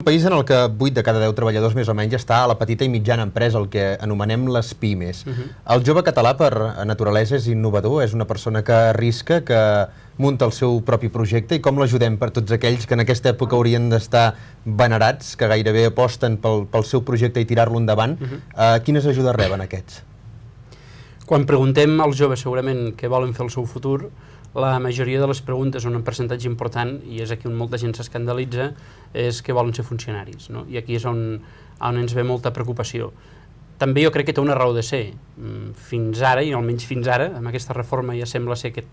un país en el que 8 de cada 10 treballadors més o menys està a la petita i mitjana empresa, el que anomenem les pimes. El jove català per naturalesa és innovador, és una persona que arrisca, que munta el seu propi projecte, i com l'ajudem per tots aquells que en aquesta època haurien d'estar venerats, que gairebé aposten pel seu projecte i tirar-lo endavant? Quines ajudes reben aquests? Quan preguntem als joves segurament què volen fer el seu futur, la majoria de les preguntes, un percentatge important, i és aquí on molta gent s'escandalitza, és que volen ser funcionaris, no? I aquí és on ens ve molta preocupació. També jo crec que té una raó de ser. Fins ara, i almenys fins ara, amb aquesta reforma ja sembla ser que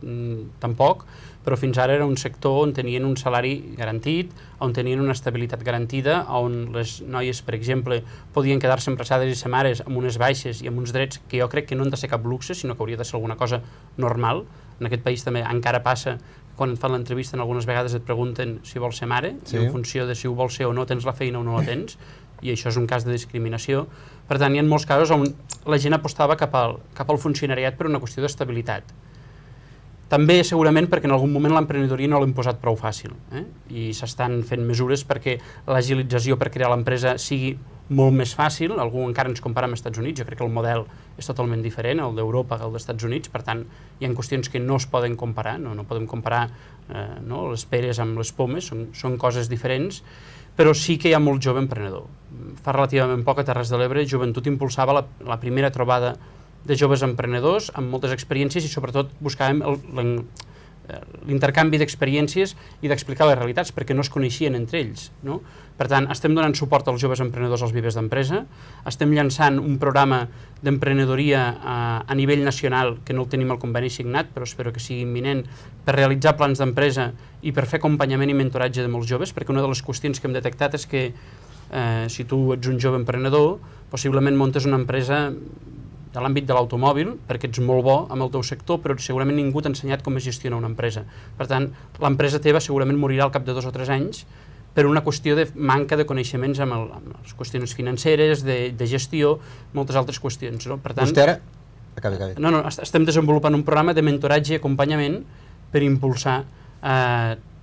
tampoc, però fins ara era un sector on tenien un salari garantit, on tenien una estabilitat garantida, on les noies, per exemple, podien quedar-se embarassades i ser mares amb unes baixes i amb uns drets que jo crec que no han de ser cap luxe, sinó que hauria de ser alguna cosa normal. En aquest país també encara passa, quan et fan l'entrevista algunes vegades et pregunten si vols ser mare, i en funció de si ho vols ser o no, tens la feina o no la tens, i això és un cas de discriminació. Per tant, hi ha molts casos on la gent apostava cap al funcionariat per una qüestió d'estabilitat. També segurament perquè en algun moment l'emprenedoria no l'hem posat prou fàcil, i s'estan fent mesures perquè l'agilització per crear l'empresa sigui molt més fàcil. Algú encara ens compara amb els Estats Units, jo crec que el model és totalment diferent, el d'Europa que el dels Estats Units, per tant hi ha qüestions que no es poden comparar, no podem comparar les peres amb les pomes, són coses diferents, però sí que hi ha molt jove emprenedor. Fa relativament poc a Terres de l'Ebre, Joventut impulsava la primera trobada de joves emprenedors amb moltes experiències i sobretot buscàvem l'intercanvi d'experiències i d'explicar les realitats perquè no es coneixien entre ells, no? Per tant, estem donant suport als joves emprenedors als vivers d'empresa, estem llançant un programa d'emprenedoria a nivell nacional que no el tenim al conveni signat, però espero que sigui imminent, per realitzar plans d'empresa i per fer acompanyament i mentoratge de molts joves, perquè una de les qüestions que hem detectat és que si tu ets un jove emprenedor, possiblement muntes una empresa de l'àmbit de l'automòbil, perquè ets molt bo amb el teu sector, però segurament ningú t'ha ensenyat com es gestiona una empresa. Per tant, l'empresa teva segurament morirà al cap de 2 o 3 anys per una qüestió de manca de coneixements amb les qüestions financeres, de gestió, moltes altres qüestions. No? Per tant, vostè ara... Acabi. No, estem desenvolupant un programa de mentoratge i acompanyament per impulsar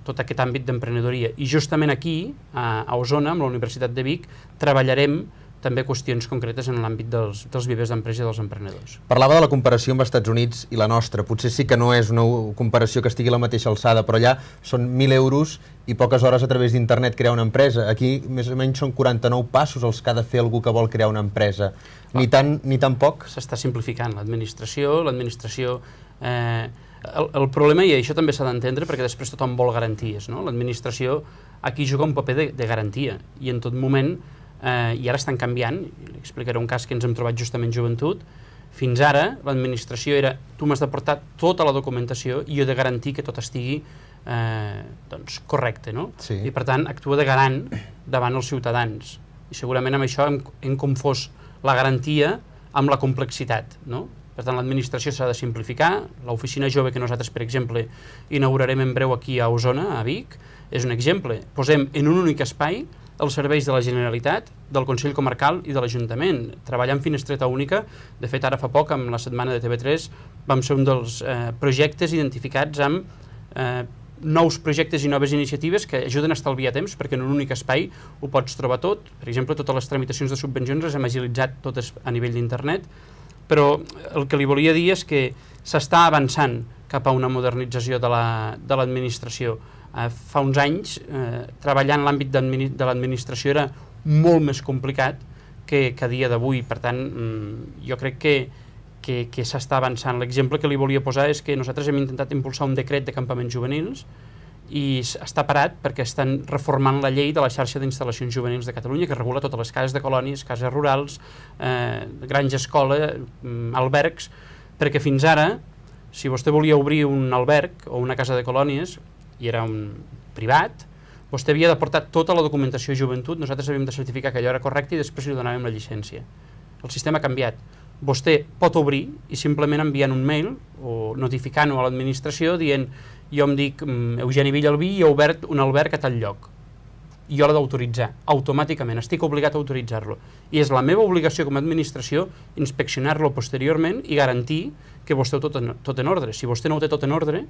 tot aquest àmbit d'emprenedoria. I justament aquí, a Osona, amb la Universitat de Vic, treballarem també qüestions concretes en l'àmbit dels vivers d'empresa i dels emprenedors. Parlava de la comparació amb els Estats Units i la nostra. Potser sí que no és una comparació que estigui a la mateixa alçada, però allà són 1.000 euros i poques hores a través d'internet crear una empresa. Aquí més o menys són 49 passos els que ha de fer algú que vol crear una empresa. Ni tan poc? S'està simplificant l'administració. El problema, i això també s'ha d'entendre, perquè després tothom vol garanties, no? L'administració aquí juga un paper de garantia i en tot moment, i ara estan canviant, li explicaré un cas que ens hem trobat justament Joventut. Fins ara l'administració era tu m'has de portar tota la documentació i jo he de garantir que tot estigui correcte, no? Sí. I per tant actua de garant davant els ciutadans i segurament amb això hem confós la garantia amb la complexitat, no? Per tant, l'administració s'ha de simplificar. L'oficina jove que nosaltres, per exemple, inaugurarem en breu aquí a Osona, a Vic, és un exemple. Posem en un únic espai els serveis de la Generalitat, del Consell Comarcal i de l'Ajuntament. Treballar en finestreta única. De fet, ara fa poc, amb la setmana de TV3, vam ser un dels projectes identificats amb nous projectes i noves iniciatives que ajuden a estalviar temps, perquè en un únic espai ho pots trobar tot. Per exemple, totes les tramitacions de subvencions les hem agilitzat totes a nivell d'internet, però el que li volia dir és que s'està avançant cap a una modernització de l'administració. Fa uns anys, treballar en l'àmbit de l'administració era molt més complicat que a dia d'avui. Per tant, jo crec que s'està avançant. L'exemple que li volia posar és que nosaltres hem intentat impulsar un decret de campaments juvenils i està parat perquè estan reformant la llei de la xarxa d'instal·lacions juvenils de Catalunya, que regula totes les cases de colònies, cases rurals, granja escola, albergs, perquè fins ara, si vostè volia obrir un alberg o una casa de colònies, i era un privat, vostè havia de portar tota la documentació a Joventut, nosaltres havíem de certificar que allò era correcte i després li donàvem la llicència. El sistema ha canviat. Vostè pot obrir i simplement enviant un mail o notificant-ho a l'administració dient jo em dic Eugeni Villalbí i he obert un alberg a tal lloc. I jo l'he d'autoritzar, automàticament, estic obligat a autoritzar-lo. I és la meva obligació com a administració inspeccionar-lo posteriorment i garantir que vostè ho té tot en ordre. Si vostè no ho té tot en ordre,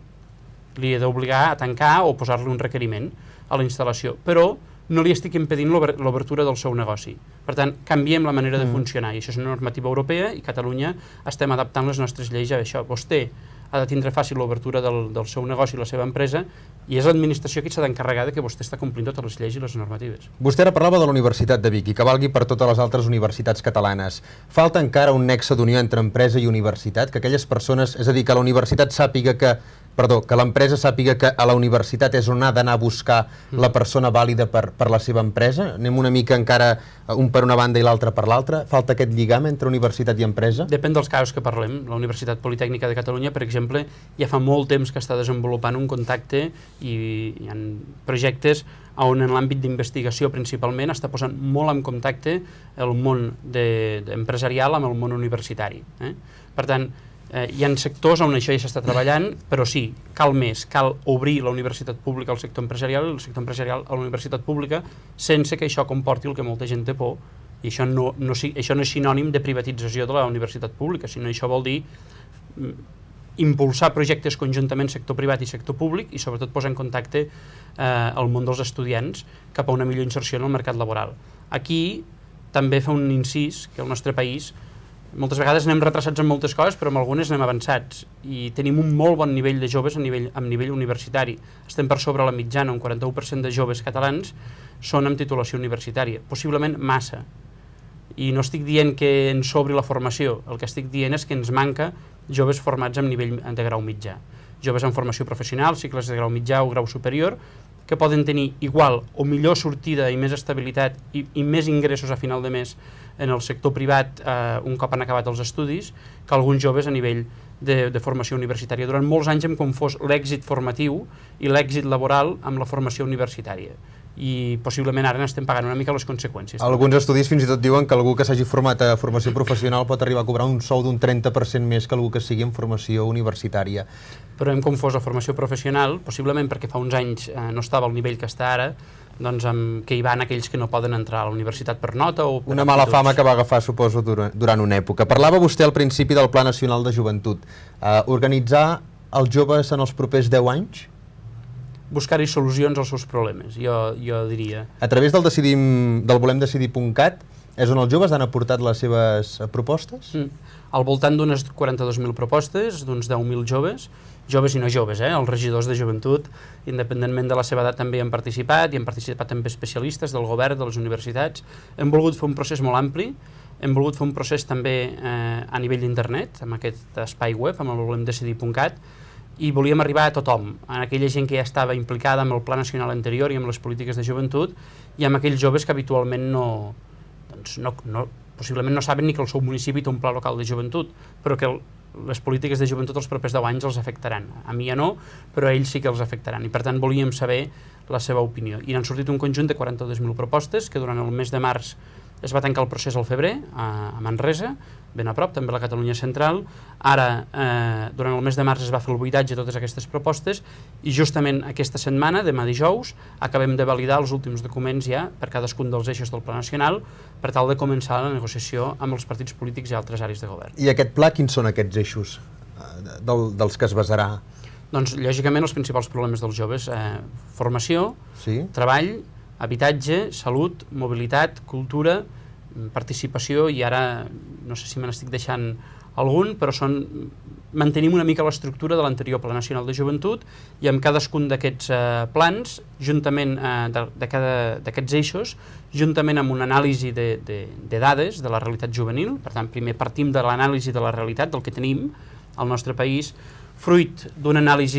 li he d'obligar a tancar o posar-li un requeriment a la instal·lació. Però no li estic impedint l'obertura del seu negoci. Per tant, canviem la manera de funcionar, i això és una normativa europea, i Catalunya estem adaptant les nostres lleis a això. Vostè ha de tindre fàcil l'obertura del seu negoci i la seva empresa, i és l'administració qui s'ha d'encarregar que vostè està complint totes les lleis i les normatives. Vostè ara parlava de la Universitat de Vic i que valgui per totes les altres universitats catalanes. Falta encara un nexe d'unió entre empresa i universitat, que aquelles persones, és a dir, que la universitat sàpiga que l'empresa sàpiga que a la universitat és on ha d'anar a buscar la persona vàlida per la seva empresa? Anem una mica encara un per una banda i l'altre per l'altra? Falta aquest lligam entre universitat i empresa? Depèn dels casos que parlem. La Universitat Politècnica de Catalunya, per exemple, ja fa molt temps que està desenvolupant un contacte i hi ha projectes on en l'àmbit d'investigació principalment està posant molt en contacte el món empresarial amb el món universitari. Per tant, hi ha sectors on això ja s'està treballant, però sí, cal més, cal obrir la universitat pública al sector empresarial i el sector empresarial a la universitat pública sense que això comporti el que molta gent té por, i això no és sinònim de privatització de la universitat pública, sinó això vol dir impulsar projectes conjuntament sector privat i sector públic i sobretot posar en contacte el món dels estudiants cap a una millor inserció en el mercat laboral. Aquí també fa un incís que el nostre país moltes vegades anem retrasats en moltes coses, però en algunes anem avançats i tenim un molt bon nivell de joves amb nivell universitari. Estem per sobre la mitjana, un 41% de joves catalans són amb titulació universitària, possiblement massa. I no estic dient que ens sobri la formació, el que estic dient és que ens manca joves formats amb nivell de grau mitjà. Joves amb formació professional, cicles de grau mitjà o grau superior, que poden tenir igual o millor sortida i més estabilitat i més ingressos a final de mes en el sector privat un cop han acabat els estudis que alguns joves a nivell de formació universitària. Durant molts anys hem confós l'èxit formatiu i l'èxit laboral amb la formació universitària i possiblement ara n'estem pagant una mica les conseqüències. Alguns estudis fins i tot diuen que algú que s'hagi format a formació professional pot arribar a cobrar un sou d'un 30% més que algú que sigui en formació universitària. Però hem confós la formació professional, possiblement perquè fa uns anys no estava al nivell que està ara, doncs que hi van aquells que no poden entrar a la universitat per nota o per una mala fama que va agafar, suposo, durant una època. Parlava vostè al principi del Pla Nacional de Joventut. Organitzar els joves en els propers 10 anys? Buscar-hi solucions als seus problemes, jo diria. A través del volemdecidir.cat és on els joves han aportat les seves propostes? Al voltant d'unes 42.000 propostes, d'uns 10.000 joves i no joves, els regidors de joventut, independentment de la seva edat, també han participat, i han participat també especialistes del govern, de les universitats. Hem volgut fer un procés molt ampli, hem volgut fer un procés també a nivell d'internet, amb aquest espai web, amb el volemdecidir.cat, i volíem arribar a tothom, a aquella gent que ja estava implicada amb el Pla Nacional anterior i amb les polítiques de joventut, i amb aquells joves que habitualment possiblement no saben ni que el seu municipi té un pla local de joventut, però que les polítiques de joventut els propers 10 anys els afectaran. A mi ja no, però a ells sí que els afectaran, i per tant volíem saber la seva opinió. I n'han sortit un conjunt de 42.000 propostes, que durant el mes de març es va tancar el procés al febrer, a Manresa, ben a prop, també a la Catalunya central. Ara, durant el mes de març es va fer el buidatge de totes aquestes propostes i justament aquesta setmana, demà dijous, acabem de validar els últims documents ja per cadascun dels eixos del Pla Nacional per tal de començar la negociació amb els partits polítics i altres àrees de govern. I aquest pla, quins són aquests eixos dels que es basarà? Doncs, lògicament, els principals problemes dels joves, formació, treball, habitatge, salut, mobilitat, cultura, participació, i ara no sé si me n'estic deixant algun, però mantenim una mica l'estructura de l'anterior Pla Nacional de Joventut, i amb cadascun d'aquests plans, juntament d'aquests eixos, juntament amb una anàlisi de dades de la realitat juvenil. Per tant, primer partim de l'anàlisi de la realitat del que tenim al nostre país, fruit d'una anàlisi